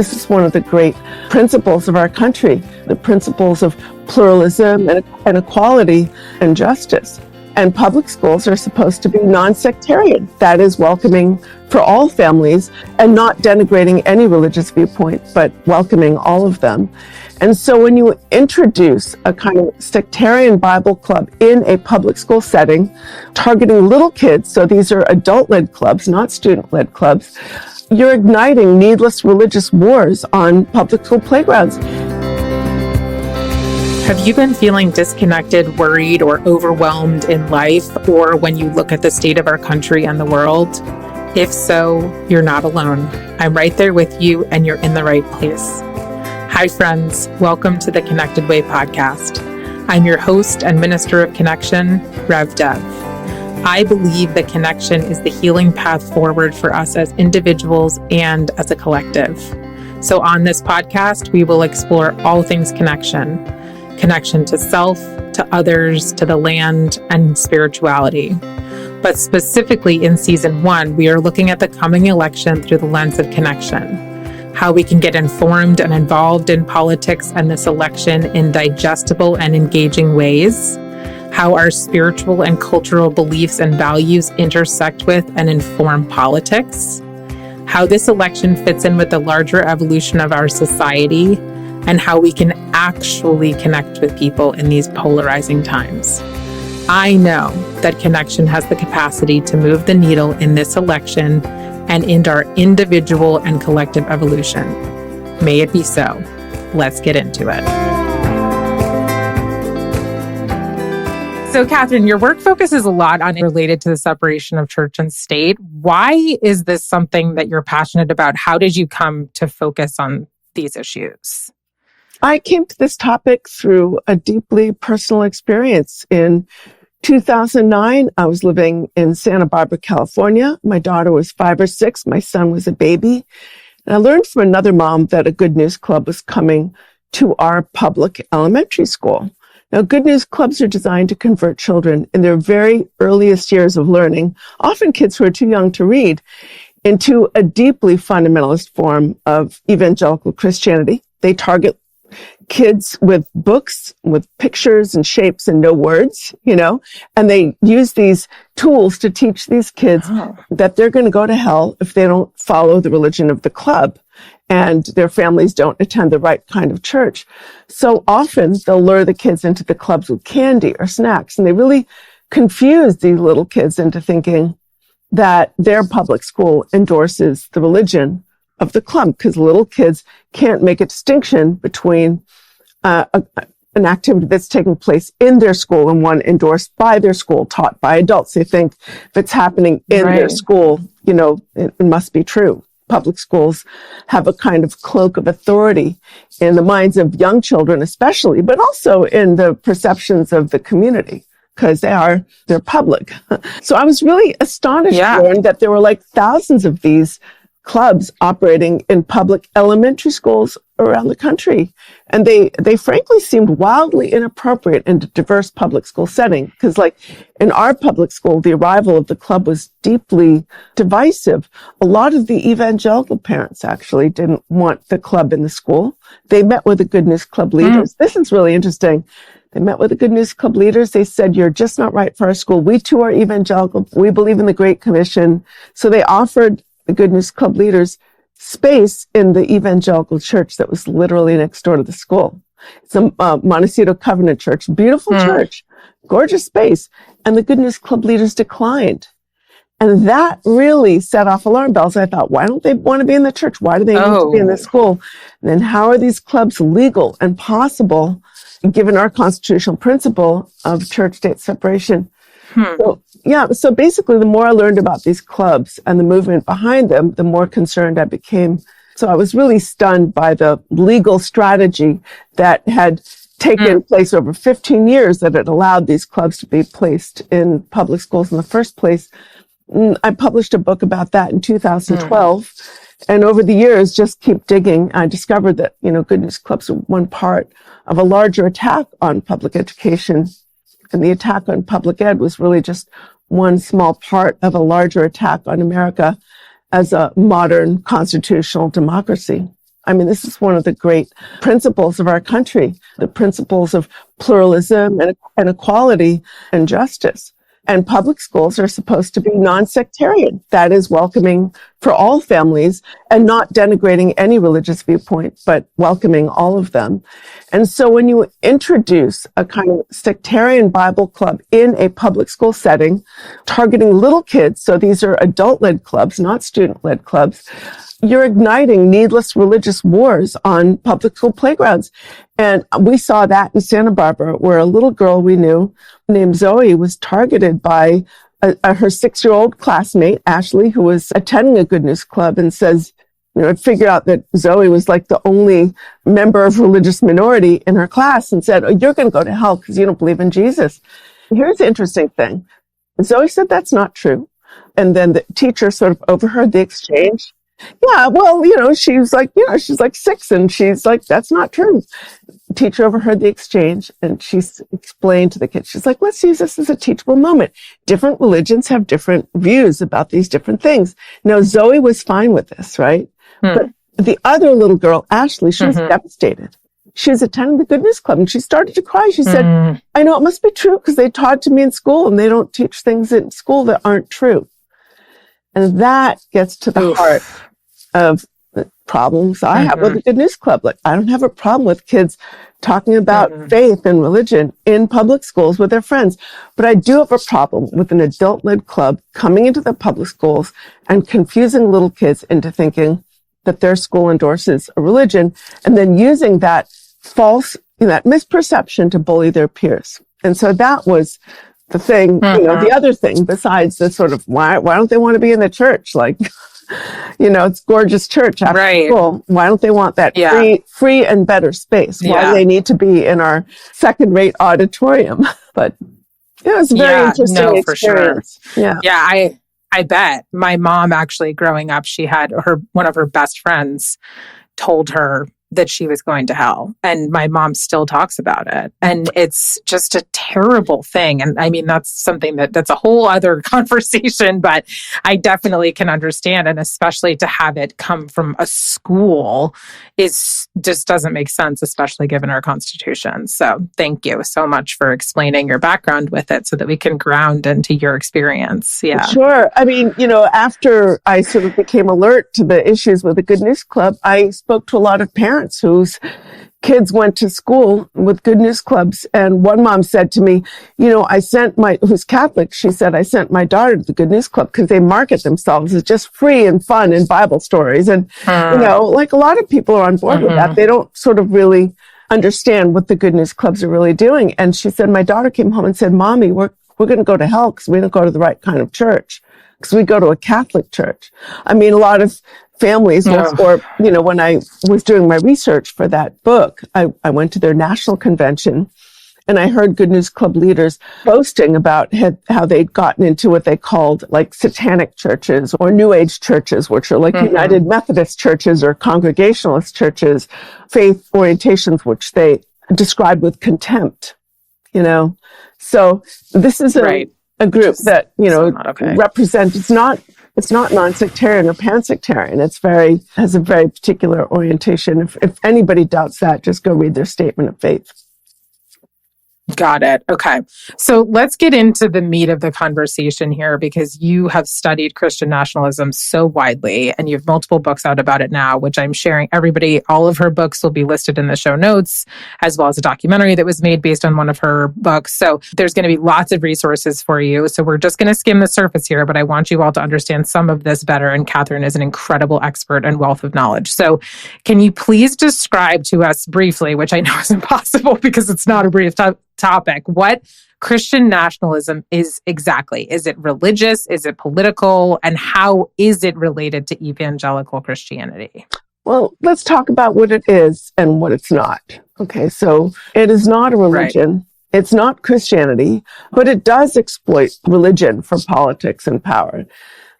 This is one of the great principles of our country, the principles of pluralism and equality and justice. And public schools are supposed to be non-sectarian. That is welcoming for all families and not denigrating any religious viewpoint, but welcoming all of them. And so when you introduce a kind of sectarian Bible club in a public school setting, targeting little kids, so these are adult-led clubs, not student-led clubs, you're igniting needless religious wars on public school playgrounds. Have you been feeling disconnected, worried, or overwhelmed in life, or when you look at the state of our country and the world? If so, you're not alone. I'm right there with you, and you're in the right place. Hi, friends. Welcome to the Connected Way podcast. I'm your host and minister of connection, Rev Dev. I believe that connection is the healing path forward for us as individuals and as a collective. So on this podcast, we will explore all things connection to self, to others, to the land, and spirituality. But specifically in season 1, we are looking at the coming election through the lens of connection, how we can get informed and involved in politics and this election in digestible and engaging ways, how our spiritual and cultural beliefs and values intersect with and inform politics, how this election fits in with the larger evolution of our society, and how we can actually connect with people in these polarizing times. I know that connection has the capacity to move the needle in this election and in our individual and collective evolution. May it be so. Let's get into it. So, Katherine, your work focuses a lot on related to the separation of church and state. Why is this something that you're passionate about? How did you come to focus on these issues? I came to this topic through a deeply personal experience. In 2009, I was living in Santa Barbara, California. My daughter was 5 or 6. My son was a baby. And I learned from another mom that a Good News Club was coming to our public elementary school. Now, Good News Clubs are designed to convert children in their very earliest years of learning, often kids who are too young to read, into a deeply fundamentalist form of evangelical Christianity. They target kids with books, with pictures and shapes and no words, and they use these tools to teach these kids that they're going to go to hell if they don't follow the religion of the club and their families don't attend the right kind of church. So often they'll lure the kids into the clubs with candy or snacks, and they really confuse these little kids into thinking that their public school endorses the religion of the club, because little kids can't make a distinction between an activity that's taking place in their school and one endorsed by their school, taught by adults. They think if it's happening in their school, it must be true. Public schools have a kind of cloak of authority in the minds of young children especially, but also in the perceptions of the community, because they're public. So I was really astonished to learn that there were like thousands of these clubs operating in public elementary schools around the country. And they frankly seemed wildly inappropriate in a diverse public school setting. Because like in our public school, the arrival of the club was deeply divisive. A lot of the evangelical parents actually didn't want the club in the school. They met with the Good News Club leaders. This is really interesting. They met with the Good News Club leaders. They said, you're just not right for our school. We too are evangelical. We believe in the Great Commission. So they offered the Good News Club leaders space in the evangelical church that was literally next door to the school. It's a Montecito Covenant church, beautiful church, gorgeous space. And the Good News Club leaders declined. And that really set off alarm bells. I thought, why don't they want to be in the church? Why do they need to be in the school? And then how are these clubs legal and possible, given our constitutional principle of church-state separation? So basically, the more I learned about these clubs and the movement behind them, the more concerned I became. So I was really stunned by the legal strategy that had taken place over 15 years that had allowed these clubs to be placed in public schools in the first place. I published a book about that in 2012. And over the years, just keep digging. I discovered that, Good News Clubs are one part of a larger attack on public education. And the attack on public ed was really just one small part of a larger attack on America as a modern constitutional democracy. I mean, this is one of the great principles of our country, the principles of pluralism and equality and justice. And public schools are supposed to be non-sectarian. That is welcoming for all families and not denigrating any religious viewpoint, but welcoming all of them. And so when you introduce a kind of sectarian Bible club in a public school setting, targeting little kids, so these are adult-led clubs, not student-led clubs, you're igniting needless religious wars on public school playgrounds. And we saw that in Santa Barbara, where a little girl we knew named Zoe was targeted by her 6-year-old classmate, Ashley, who was attending a Good News Club, and says, had figured out that Zoe was like the only member of religious minority in her class, and said, "Oh, you're going to go to hell because you don't believe in Jesus." Here's the interesting thing. Zoe said that's not true. And then the teacher sort of overheard the exchange. Yeah, well, she's like 6, and she's like, that's not true. The teacher overheard the exchange, and she explained to the kids, she's like, let's use this as a teachable moment. Different religions have different views about these different things. Now, Zoe was fine with this, right? But the other little girl, Ashley, she was devastated. She was attending the Good News Club, and she started to cry. She said, I know it must be true because they taught to me in school, and they don't teach things in school that aren't true. And that gets to the heart of the problems I have with the Good News Club. Like, I don't have a problem with kids talking about faith and religion in public schools with their friends, but I do have a problem with an adult-led club coming into the public schools and confusing little kids into thinking that their school endorses a religion and then using that false, that misperception to bully their peers. And so that was the thing, the other thing besides the sort of, why don't they want to be in the church? Like, it's gorgeous church after school. Why don't they want that free and better space? Why do they need to be in our second-rate auditorium? But it was a very interesting experience. For sure. Yeah, I bet. My mom actually, growing up, she had one of her best friends told her that she was going to hell. And my mom still talks about it. And it's just a terrible thing. And I mean, that's something that's a whole other conversation, but I definitely can understand. And especially to have it come from a school just doesn't make sense, especially given our Constitution. So thank you so much for explaining your background with it so that we can ground into your experience. Yeah. Sure. I mean, after I sort of became alert to the issues with the Good News Club, I spoke to a lot of parents whose kids went to school with Good News Clubs. And one mom said to me, who's Catholic, she said, I sent my daughter to the Good News Club because they market themselves as just free and fun and Bible stories. And, like a lot of people are on board with that. They don't sort of really understand what the Good News Clubs are really doing. And she said, my daughter came home and said, Mommy, we're going to go to hell because we don't go to the right kind of church, because we go to a Catholic church. I mean, a lot of families, when I was doing my research for that book, I went to their national convention and I heard Good News Club leaders boasting about how they'd gotten into what they called like satanic churches or New Age churches, which are like United Methodist churches or Congregationalist churches, faith orientations, which they described with contempt, So this is a group that, represents, it's not non-sectarian or pan-sectarian. Has a very particular orientation. If anybody doubts that, just go read their statement of faith. Got it. Okay. So let's get into the meat of the conversation here, because you have studied Christian nationalism so widely and you have multiple books out about it now, which I'm sharing everybody. All of her books will be listed in the show notes, as well as a documentary that was made based on one of her books. So there's going to be lots of resources for you. So we're just going to skim the surface here, but I want you all to understand some of this better. And Katherine is an incredible expert and wealth of knowledge. So can you please describe to us briefly, which I know is impossible because it's not a brief topic, what Christian nationalism is exactly? Is it religious? Is it political? And how is it related to evangelical Christianity? Well, let's talk about what it is and what it's not. Okay, so it is not a religion. Right. It's not Christianity, but it does exploit religion for politics and power.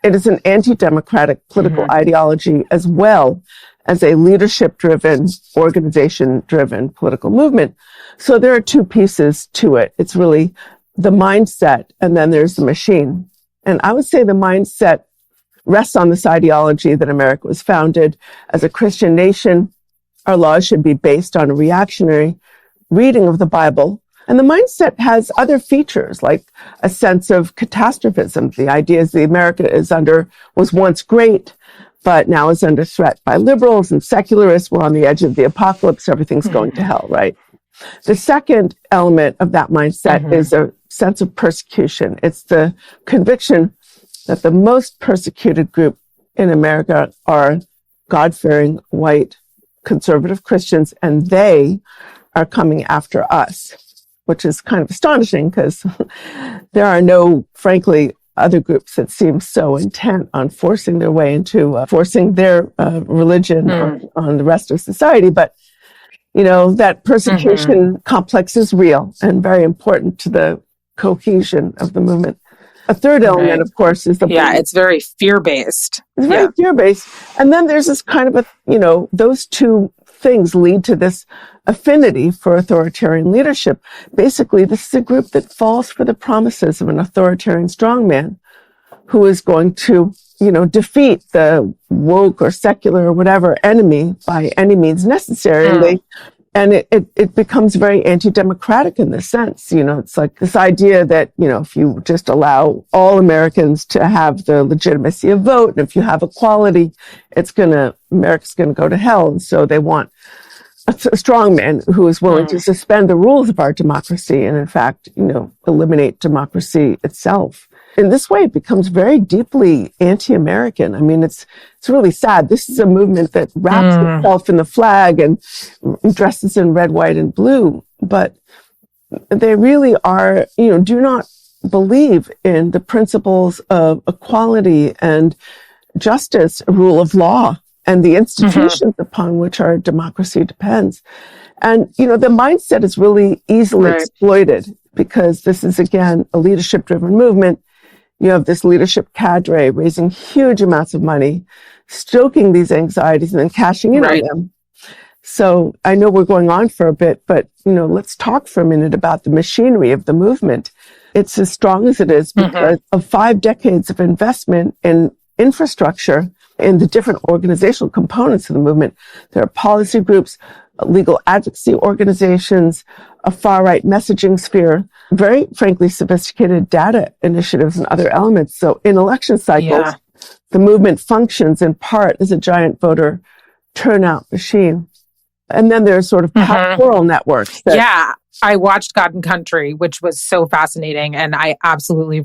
It is an anti-democratic political ideology as well as a leadership-driven, organization-driven political movement. So there are two pieces to it. It's really the mindset, and then there's the machine. And I would say the mindset rests on this ideology that America was founded as a Christian nation. Our laws should be based on a reactionary reading of the Bible. And the mindset has other features like a sense of catastrophism. The idea is was once great, but now is under threat by liberals and secularists. We're on the edge of the apocalypse. Everything's going to hell, right? The second element of that mindset is a sense of persecution. It's the conviction that the most persecuted group in America are God-fearing, white, conservative Christians, and they are coming after us, which is kind of astonishing because there are no, frankly, other groups that seem so intent on forcing their way into forcing their religion on the rest of society. But, that persecution complex is real and very important to the cohesion of the movement. A third element, of course, is it's very fear-based. It's very fear-based. And then there's this kind of those two things lead to this affinity for authoritarian leadership. Basically, this is a group that falls for the promises of an authoritarian strongman who is going to, defeat the woke or secular or whatever enemy by any means necessary. And it becomes very anti-democratic in this sense. It's like this idea that, if you just allow all Americans to have the legitimacy of vote, and if you have equality, America's going to go to hell. And so they want a strong man who is willing to suspend the rules of our democracy and, in fact, eliminate democracy itself. In this way, it becomes very deeply anti-American. I mean, it's really sad. This is a movement that wraps itself in the flag and dresses in red, white, and blue. But they really are, do not believe in the principles of equality and justice, rule of law, and the institutions upon which our democracy depends. And, the mindset is really easily exploited because this is, again, a leadership-driven movement. You have this leadership cadre raising huge amounts of money, stoking these anxieties, and then cashing in on them. So I know we're going on for a bit, but, let's talk for a minute about the machinery of the movement. It's as strong as it is because of 5 decades of investment in infrastructure in the different organizational components of the movement. There are policy groups, legal advocacy organizations, a far-right messaging sphere, very frankly sophisticated data initiatives and other elements. So in election cycles, the movement functions in part as a giant voter turnout machine. And then there's sort of pastoral networks. I watched God and Country, which was so fascinating. And I actually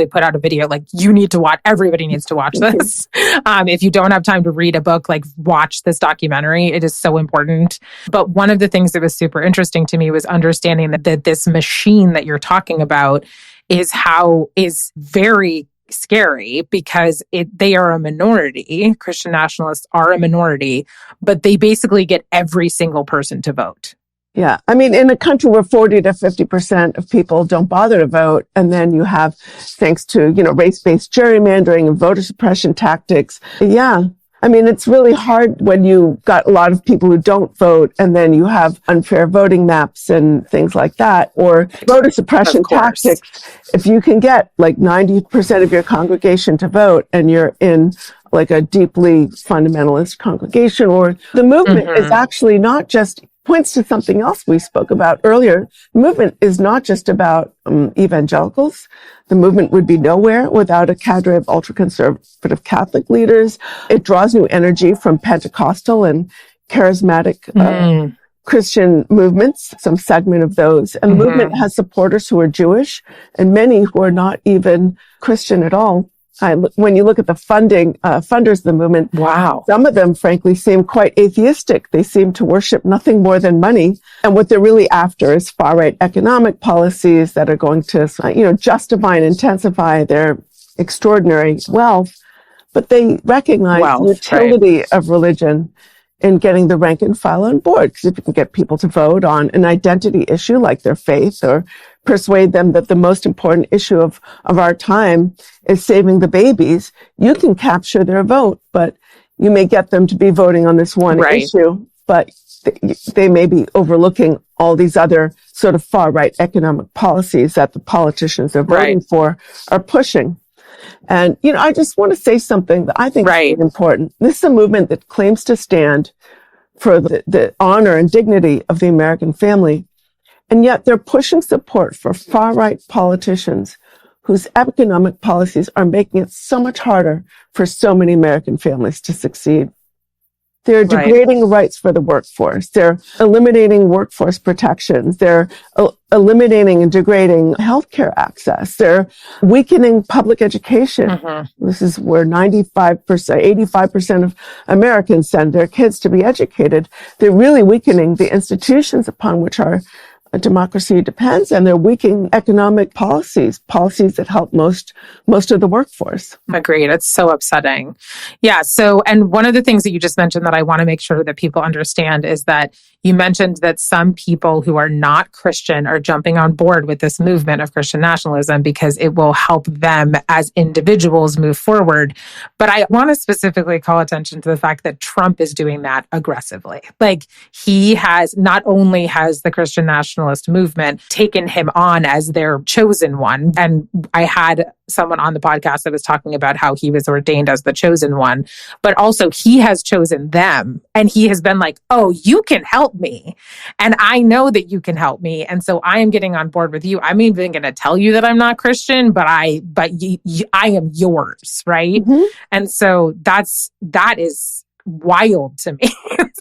put out a video, like, you need to watch, everybody needs to watch this. If you don't have time to read a book, like, watch this documentary. It is so important. But one of the things that was super interesting to me was understanding that this machine that you're talking about is very scary because they are a minority. Christian nationalists are a minority, but they basically get every single person to vote. Yeah. I mean, in a country where 40 to 50% of people don't bother to vote, and then you have, thanks to, race-based gerrymandering and voter suppression tactics. Yeah. I mean, it's really hard when you got a lot of people who don't vote, and then you have unfair voting maps and things like that, or voter suppression tactics. If you can get like 90% of your congregation to vote, and you're in like a deeply fundamentalist congregation, or the movement is actually not just points to something else we spoke about earlier. The movement is not just about evangelicals. The movement would be nowhere without a cadre of ultra-conservative Catholic leaders. It draws new energy from Pentecostal and charismatic Christian movements, some segment of those. And the movement has supporters who are Jewish and many who are not even Christian at all. When you look at the funders of the movement, some of them, frankly, seem quite atheistic. They seem to worship nothing more than money. And what they're really after is far-right economic policies that are going to, justify and intensify their extraordinary wealth. But they recognize the utility of religion in getting the rank and file on board. Because if you can get people to vote on an identity issue like their faith, or persuade them that the most important issue of our time is saving the babies, you can capture their vote. But you may get them to be voting on this one issue, but they may be overlooking all these other sort of far-right economic policies that the politicians they're voting for are pushing. And, I just want to say something that I think is really important. This is a movement that claims to stand for the honor and dignity of the American family. And yet they're pushing support for far-right politicians whose economic policies are making it so much harder for so many American families to succeed. They're degrading rights for the workforce. They're eliminating workforce protections. They're eliminating and degrading healthcare access. They're weakening public education. This is where 85% of Americans send their kids to be educated. They're really weakening the institutions upon which our democracy depends, and they're weakening economic policies that help most of the workforce. Agreed. It's so upsetting. Yeah. So, and one of the things that you just mentioned that I want to make sure that people understand is that you mentioned that some people who are not Christian are jumping on board with this movement of Christian nationalism because it will help them as individuals move forward. But I want to specifically call attention to the fact that Trump is doing that aggressively. Like, he has, not only has the Christian nationalist movement taken him on as their chosen one, and I had someone on the podcast that was talking about how he was ordained as the chosen one, but also he has chosen them. And he has been like, oh, you can help me. And I know that you can help me. And so I am getting on board with you. I'm even going to tell you that I'm not Christian, but I am yours. Right. And so that is wild to me.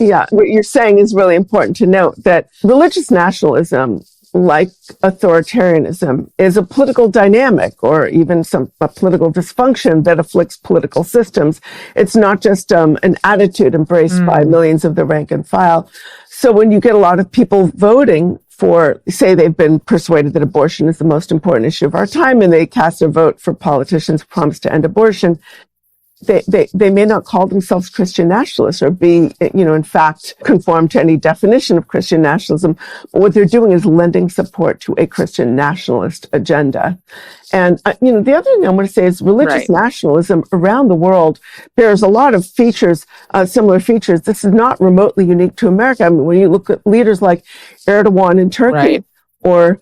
Yeah. What you're saying is really important to note, that religious nationalism, like authoritarianism, is a political dynamic or even a political dysfunction that afflicts political systems. It's not just an attitude embraced by millions of the rank and file. So when you get a lot of people voting for, say they've been persuaded that abortion is the most important issue of our time, and they cast their vote for politicians who promise to end abortion, they may not call themselves Christian nationalists or be, in fact, conform to any definition of Christian nationalism. But what they're doing is lending support to a Christian nationalist agenda. And, the other thing I want to say is religious nationalism around the world bears a lot of features, similar features. This is not remotely unique to America. I mean, when you look at leaders like Erdogan in Turkey, or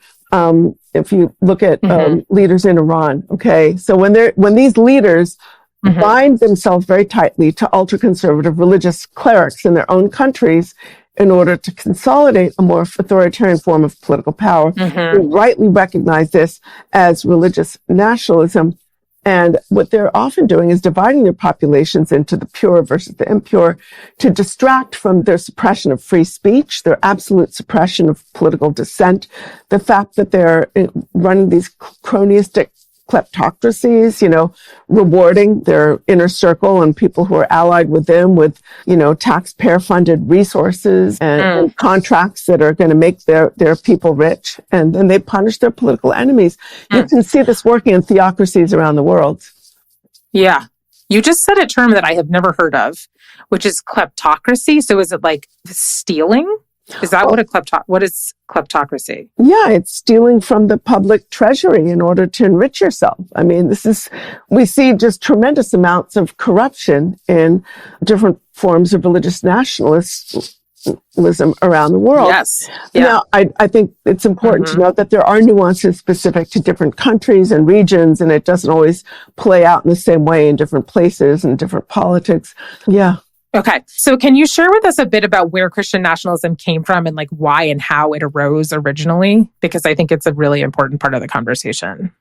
if you look at leaders in Iran, okay? So when these leaders bind themselves very tightly to ultra-conservative religious clerics in their own countries in order to consolidate a more authoritarian form of political power. They rightly recognize this as religious nationalism. And what they're often doing is dividing their populations into the pure versus the impure to distract from their suppression of free speech, their absolute suppression of political dissent, the fact that they're running these cronyistic kleptocracies, rewarding their inner circle and people who are allied with them with, taxpayer-funded resources and contracts that are going to make their people rich. And then they punish their political enemies. You can see this working in theocracies around the world. Yeah. You just said a term that I have never heard of, which is kleptocracy. So is it like stealing? Is that what is kleptocracy? Yeah, it's stealing from the public treasury in order to enrich yourself. I mean, we see just tremendous amounts of corruption in different forms of religious nationalism around the world. Yes. Yeah. Now, I think it's important to note that there are nuances specific to different countries and regions, and it doesn't always play out in the same way in different places and different politics. Yeah. Okay. So can you share with us a bit about where Christian nationalism came from and like why and how it arose originally? Because I think it's a really important part of the conversation.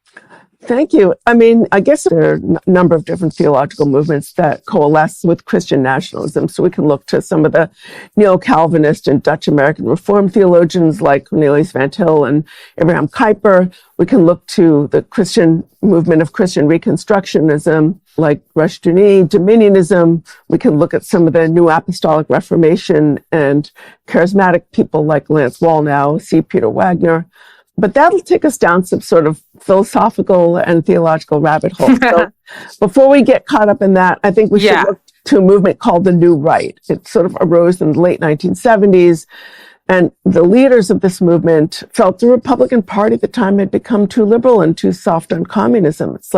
Thank you. I mean, I guess there are a number of different theological movements that coalesce with Christian nationalism. So we can look to some of the neo-Calvinist and Dutch American Reformed theologians like Cornelius Van Til and Abraham Kuyper. We can look to the Christian movement of Christian Reconstructionism like Rushdoony, Dominionism. We can look at some of the New Apostolic Reformation and charismatic people like Lance Wallnau, C. Peter Wagner. But that'll take us down some sort of philosophical and theological rabbit hole. So before we get caught up in that, I think we should look to a movement called the New Right. It sort of arose in the late 1970s. And the leaders of this movement felt the Republican Party at the time had become too liberal and too soft on communism. Its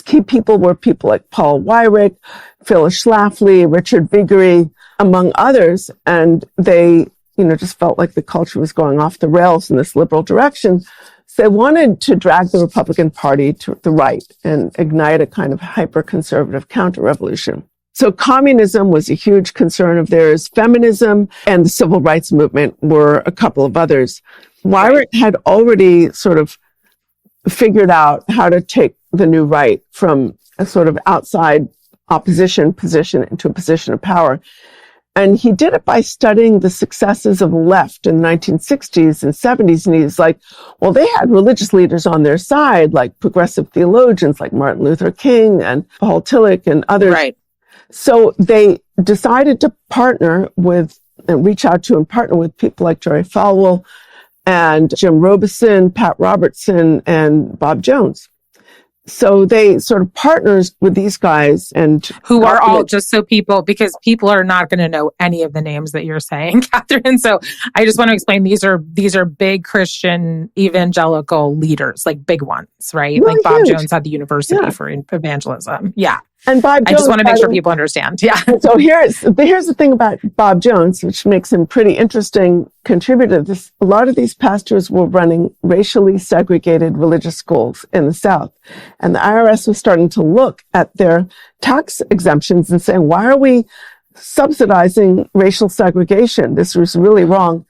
key people were people like Paul Weyrich, Phyllis Schlafly, Richard Viguerie, among others. And they just felt like the culture was going off the rails in this liberal direction. So they wanted to drag the Republican Party to the right and ignite a kind of hyper-conservative counter-revolution. So communism was a huge concern of theirs. Feminism and the civil rights movement were a couple of others. Weyrich had already sort of figured out how to take the new right from a sort of outside opposition position into a position of power. And he did it by studying the successes of the left in the 1960s and 70s. And he's like, well, they had religious leaders on their side, like progressive theologians like Martin Luther King and Paul Tillich and others. Right. So they decided to partner with and reach out to and partner with people like Jerry Falwell and Jim Robison, Pat Robertson, and Bob Jones. So they sort of partners with these guys and who are all, just so people, because people are not going to know any of the names that you're saying, Katherine. So I just want to explain, these are big Christian evangelical leaders, like big ones, right? Really like Bob huge. Jones had the University for Evangelism. Yeah. And Bob Jones, I just want to make sure people understand. Yeah. So here's the thing about Bob Jones, which makes him pretty interesting contributor. A lot of these pastors were running racially segregated religious schools in the South. And the IRS was starting to look at their tax exemptions and saying, why are we subsidizing racial segregation? This was really wrong.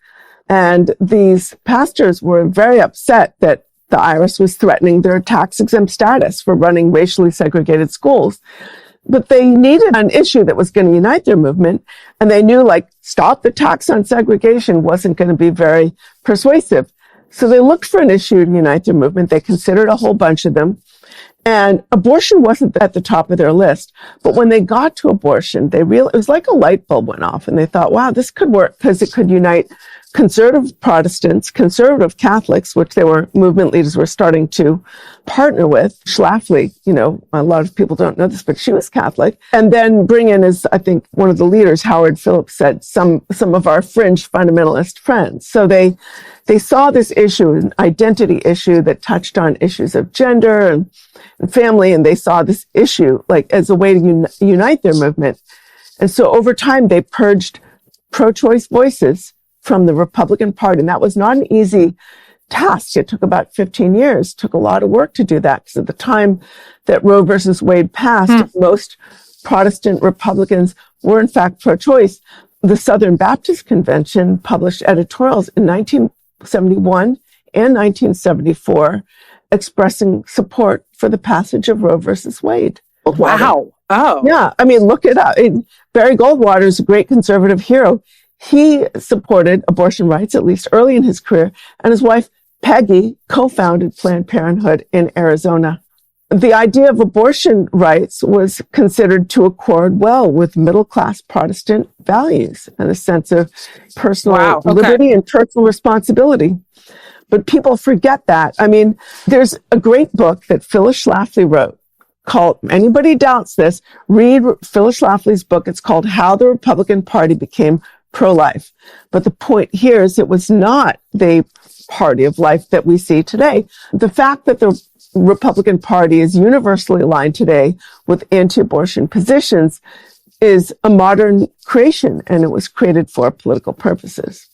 And these pastors were very upset that the IRS was threatening their tax-exempt status for running racially segregated schools. But they needed an issue that was going to unite their movement. And they knew, like, stop the tax on segregation wasn't going to be very persuasive. So they looked for an issue to unite their movement. They considered a whole bunch of them. And abortion wasn't at the top of their list. But when they got to abortion, they realized it was like a light bulb went off. And they thought, wow, this could work because it could unite conservative Protestants, conservative Catholics, which movement leaders were starting to partner with. Schlafly, a lot of people don't know this, but she was Catholic. And then bring in, as I think one of the leaders, Howard Phillips, said, some of our fringe fundamentalist friends. So they saw this issue, an identity issue that touched on issues of gender and family, and they saw this issue like as a way to unite their movement. And so over time, they purged pro-choice voices from the Republican Party. And that was not an easy task. It took about 15 years. It took a lot of work to do that, because at the time that Roe versus Wade passed, most Protestant Republicans were in fact pro-choice. The Southern Baptist Convention published editorials in 1971 and 1974 expressing support for the passage of Roe versus Wade. Wow. Oh. Yeah. I mean, look it up. Barry Goldwater is a great conservative hero. He supported abortion rights, at least early in his career, and his wife, Peggy, co-founded Planned Parenthood in Arizona. The idea of abortion rights was considered to accord well with middle-class Protestant values and a sense of personal liberty and personal responsibility. But people forget that. I mean, there's a great book that Phyllis Schlafly wrote called, anybody doubts this, read Phyllis Schlafly's book. It's called How the Republican Party Became Pro-Life. But the point here is it was not the party of life that we see today. The fact that the Republican Party is universally aligned today with anti-abortion positions is a modern creation, and it was created for political purposes.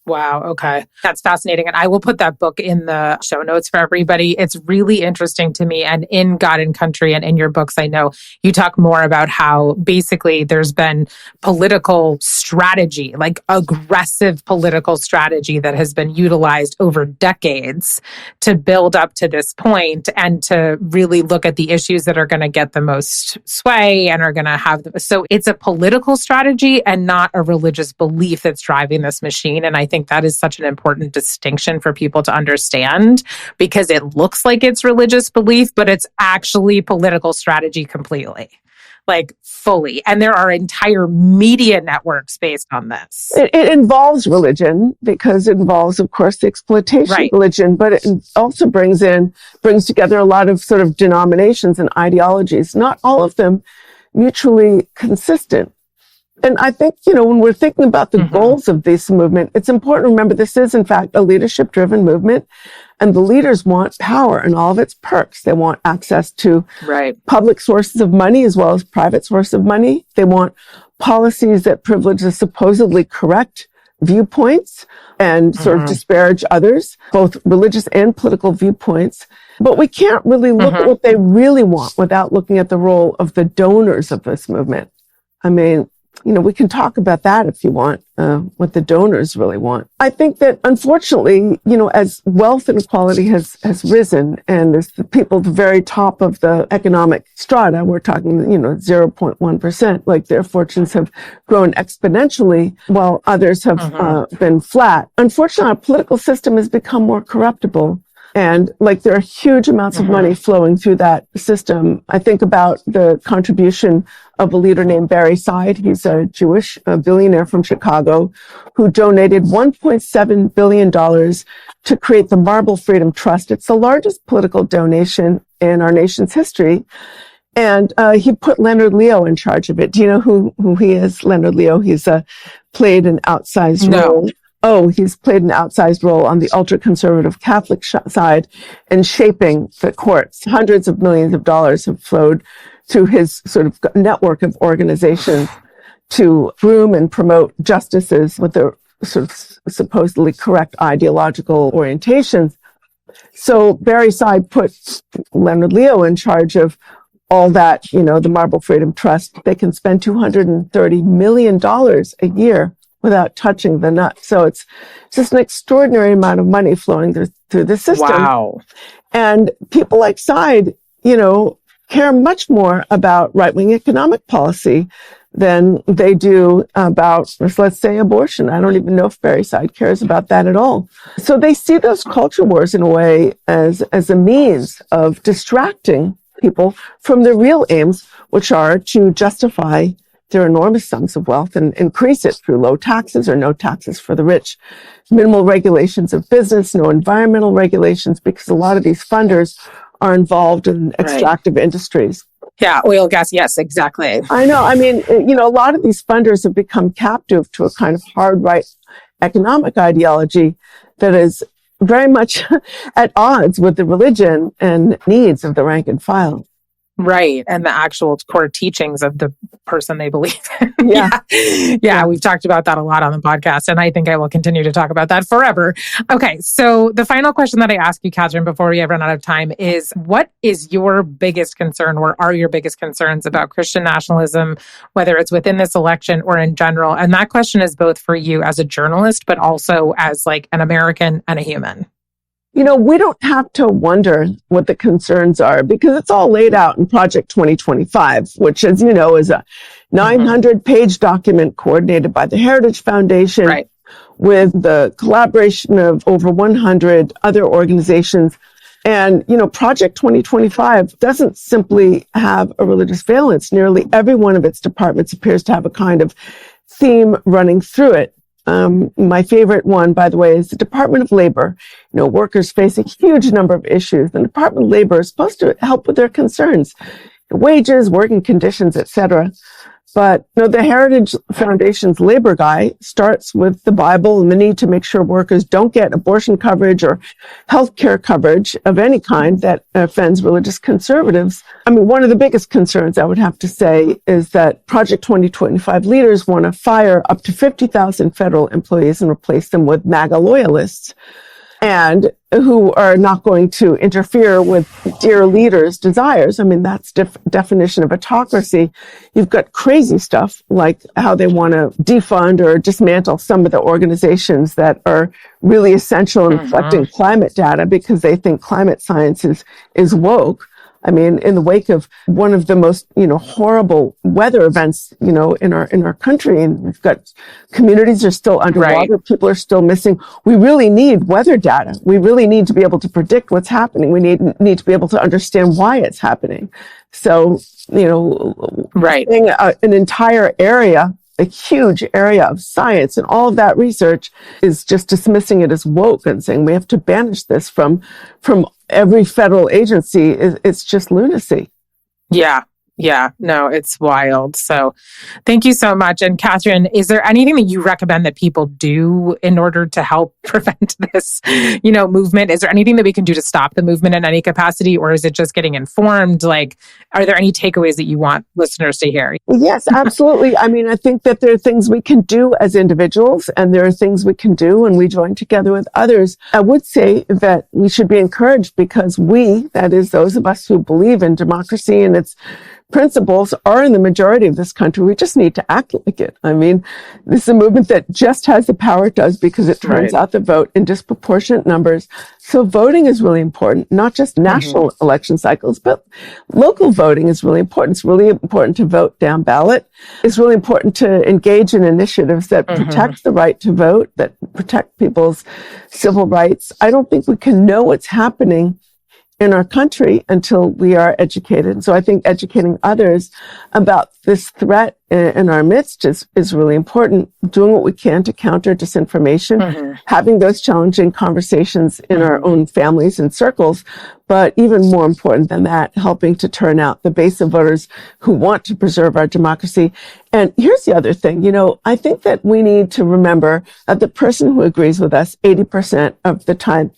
Wow. Okay. That's fascinating. And I will put that book in the show notes for everybody. It's really interesting to me. And in God and Country and in your books, I know you talk more about how basically there's been political strategy, like aggressive political strategy that has been utilized over decades to build up to this point and to really look at the issues that are going to get the most sway and are going to have so it's a political strategy and not a religious belief that's driving this machine. And I think that is such an important distinction for people to understand, because it looks like it's religious belief, but it's actually political strategy completely, like fully. And there are entire media networks based on this. It involves religion because it involves, of course, the exploitation of religion, but it also brings together a lot of sort of denominations and ideologies, not all of them mutually consistent. And I think, when we're thinking about the goals of this movement, it's important to remember this is, in fact, a leadership-driven movement. And the leaders want power and all of its perks. They want access to public sources of money as well as private sources of money. They want policies that privilege the supposedly correct viewpoints and sort of disparage others, both religious and political viewpoints. But we can't really look at what they really want without looking at the role of the donors of this movement. I mean, we can talk about that if you want, what the donors really want. I think that unfortunately, as wealth inequality has risen and there's the people at the very top of the economic strata, we're talking, 0.1%, like their fortunes have grown exponentially while others have been flat. Unfortunately, our political system has become more corruptible. And there are huge amounts of money flowing through that system. I think about the contribution of a leader named Barry Seid. He's a Jewish billionaire from Chicago who donated $1.7 billion to create the Marble Freedom Trust. It's the largest political donation in our nation's history. And he put Leonard Leo in charge of it. Do you know who he is? Leonard Leo. He's played an outsized role. Oh, he's played an outsized role on the ultra-conservative Catholic side in shaping the courts. Hundreds of millions of dollars have flowed through his sort of network of organizations to groom and promote justices with their sort of supposedly correct ideological orientations. So Barry Seid put Leonard Leo in charge of all that, the Marble Freedom Trust. They can spend $230 million a year without touching the nut. So it's just an extraordinary amount of money flowing through the system. Wow. And people like Seid, care much more about right-wing economic policy than they do about, let's say, abortion. I don't even know if Barry Seid cares about that at all. So they see those culture wars in a way as a means of distracting people from their real aims, which are to justify their enormous sums of wealth and increase it through low taxes or no taxes for the rich, minimal regulations of business, no environmental regulations, because a lot of these funders are involved in extractive industries. Yeah, oil, gas, yes, exactly. I know. I mean, a lot of these funders have become captive to a kind of hard right economic ideology that is very much at odds with the religion and needs of the rank and file. Right. And the actual core teachings of the person they believe in. Yeah. We've talked about that a lot on the podcast. And I think I will continue to talk about that forever. Okay. So the final question that I ask you, Katherine, before we run out of time is, what is your biggest concern or are your biggest concerns about Christian nationalism, whether it's within this election or in general? And that question is both for you as a journalist, but also as an American and a human. We don't have to wonder what the concerns are because it's all laid out in Project 2025, which, as you know, is a 900-page document coordinated by the Heritage Foundation with the collaboration of over 100 other organizations. And, Project 2025 doesn't simply have a religious valence. Nearly every one of its departments appears to have a kind of theme running through it. My favorite one, by the way, is the Department of Labor. Workers face a huge number of issues. The Department of Labor is supposed to help with their concerns, wages, working conditions, etc. But the Heritage Foundation's labor guy starts with the Bible and the need to make sure workers don't get abortion coverage or health care coverage of any kind that offends religious conservatives. I mean, one of the biggest concerns, I would have to say, is that Project 2025 leaders want to fire up to 50,000 federal employees and replace them with MAGA loyalists, and who are not going to interfere with dear leaders' desires. I mean, that's definition of autocracy. You've got crazy stuff like how they want to defund or dismantle some of the organizations that are really essential in collecting climate data because they think climate science is woke. I mean, in the wake of one of the most, horrible weather events, in our country, and we've got communities are still underwater, people are still missing. We really need weather data. We really need to be able to predict what's happening. We need to be able to understand why it's happening. So, an entire area, a huge area of science and all of that research is just dismissing it as woke and saying we have to banish this from every federal agency. It's just lunacy. Yeah. Yeah, no, it's wild. So thank you so much. And Katherine, is there anything that you recommend that people do in order to help prevent this, movement? Is there anything that we can do to stop the movement in any capacity, or is it just getting informed? Like, are there any takeaways that you want listeners to hear? Yes, absolutely. I mean, I think that there are things we can do as individuals, and there are things we can do when we join together with others. I would say that we should be encouraged because we, that is those of us who believe in democracy and its principles, are in the majority of this country. We just need to act like it. I mean, this is a movement that just has the power it does because it turns out the vote in disproportionate numbers. So voting is really important, not just national election cycles, but local voting is really important. It's really important to vote down ballot. It's really important to engage in initiatives that protect the right to vote, that protect people's civil rights. I don't think we can know what's happening in our country until we are educated. So I think educating others about this threat in our midst is really important. Doing what we can to counter disinformation, having those challenging conversations in our own families and circles, but even more important than that, helping to turn out the base of voters who want to preserve our democracy. And here's the other thing, I think that we need to remember that the person who agrees with us 80% of the time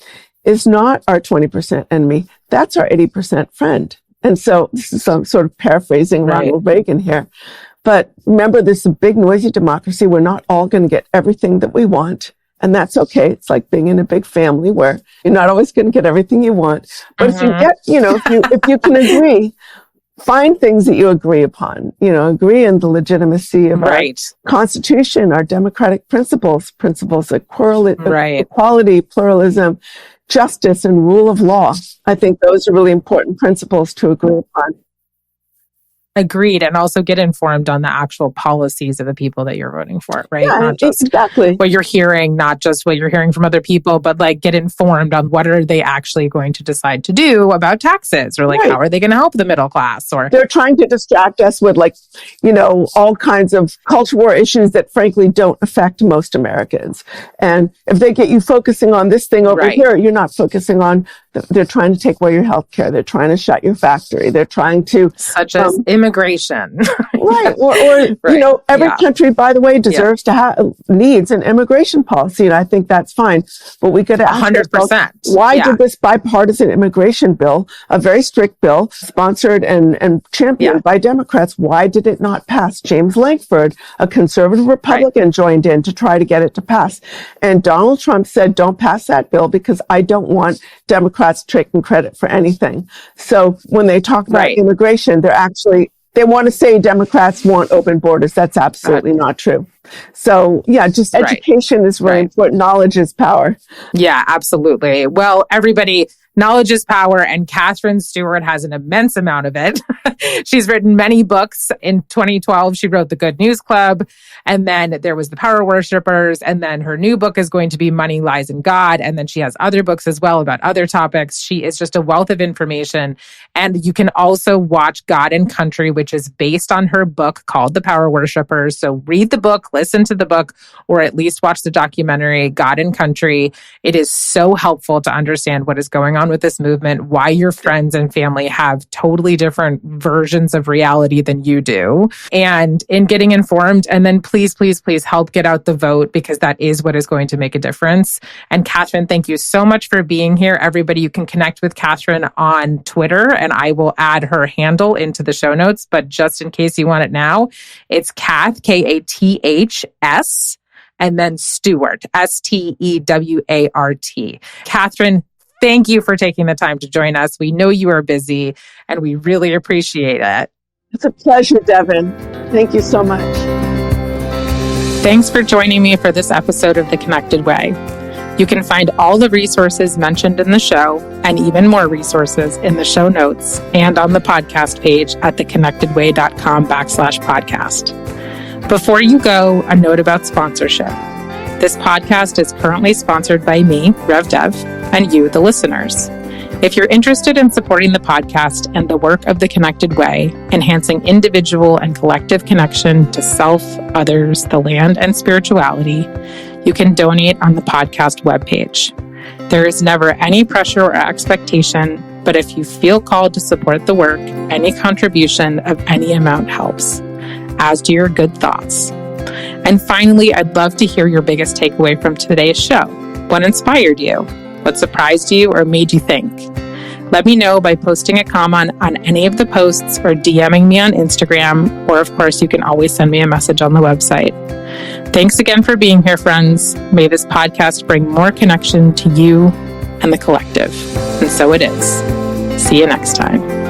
is not our 20% enemy. That's our 80% friend. And so this is some sort of paraphrasing Ronald Reagan here. But remember, this is a big, noisy democracy. We're not all going to get everything that we want. And that's okay. It's like being in a big family where you're not always going to get everything you want. But if you get, if you can agree, find things that you agree upon, agree in the legitimacy of our Constitution, our democratic principles of equality, pluralism, justice, and rule of law. I think those are really important principles to agree upon. Agreed. And also get informed on the actual policies of the people that you're voting for, right? Yeah, not just exactly what you're hearing, not just what you're hearing from other people, but like get informed on what are they actually going to decide to do about taxes, or like how are they going to help the middle class? Or they're trying to distract us with all kinds of culture war issues that frankly don't affect most Americans. And if they get you focusing on this thing over here, you're not focusing on, they're trying to take away your health care. They're trying to shut your factory. They're trying to... Such as immigration. Every country, by the way, deserves to have, needs an immigration policy. And I think that's fine. But we got to ask 100%. Why did this bipartisan immigration bill, a very strict bill, sponsored and championed by Democrats, why did it not pass? James Lankford, a conservative Republican, joined in to try to get it to pass. And Donald Trump said, don't pass that bill because I don't want Democrats taking credit for anything. So when they talk about immigration, they want to say Democrats want open borders. That's absolutely not true. So just education is really important. Knowledge is power. Yeah, absolutely. Well, everybody, knowledge is power, and Katherine Stewart has an immense amount of it. She's written many books. In 2012, she wrote The Good News Club, and then there was The Power Worshippers, and then her new book is going to be Money, Lies, and God, and then she has other books as well about other topics. She is just a wealth of information, and you can also watch God and Country, which is based on her book called The Power Worshippers. So read the book, listen to the book, or at least watch the documentary, God and Country. It is so helpful to understand what is going on with this movement, why your friends and family have totally different versions of reality than you do, and in getting informed. And then please, please, please help get out the vote, because that is what is going to make a difference. And Katherine, thank you so much for being here. Everybody, you can connect with Katherine on Twitter, and I will add her handle into the show notes. But just in case you want it now, it's Kath, Kaths, and then Stewart, Stewart. Katherine, thank you for taking the time to join us. We know you are busy, and we really appreciate it. It's a pleasure, Devin. Thank you so much. Thanks for joining me for this episode of The Connected Way. You can find all the resources mentioned in the show and even more resources in the show notes and on the podcast page at theconnectedway.com/podcast. Before you go, a note about sponsorship. This podcast is currently sponsored by me, Rev Dev, and you, the listeners. If you're interested in supporting the podcast and the work of The Connected Way, enhancing individual and collective connection to self, others, the land, and spirituality, you can donate on the podcast webpage. There is never any pressure or expectation, But if you feel called to support the work, any contribution of any amount helps, as do your good thoughts. And finally, I'd love to hear your biggest takeaway from today's show. What inspired you? What surprised you or made you think? Let me know by posting a comment on any of the posts or DMing me on Instagram, or of course, you can always send me a message on the website. Thanks again for being here, friends. May this podcast bring more connection to you and the collective. And so it is. See you next time.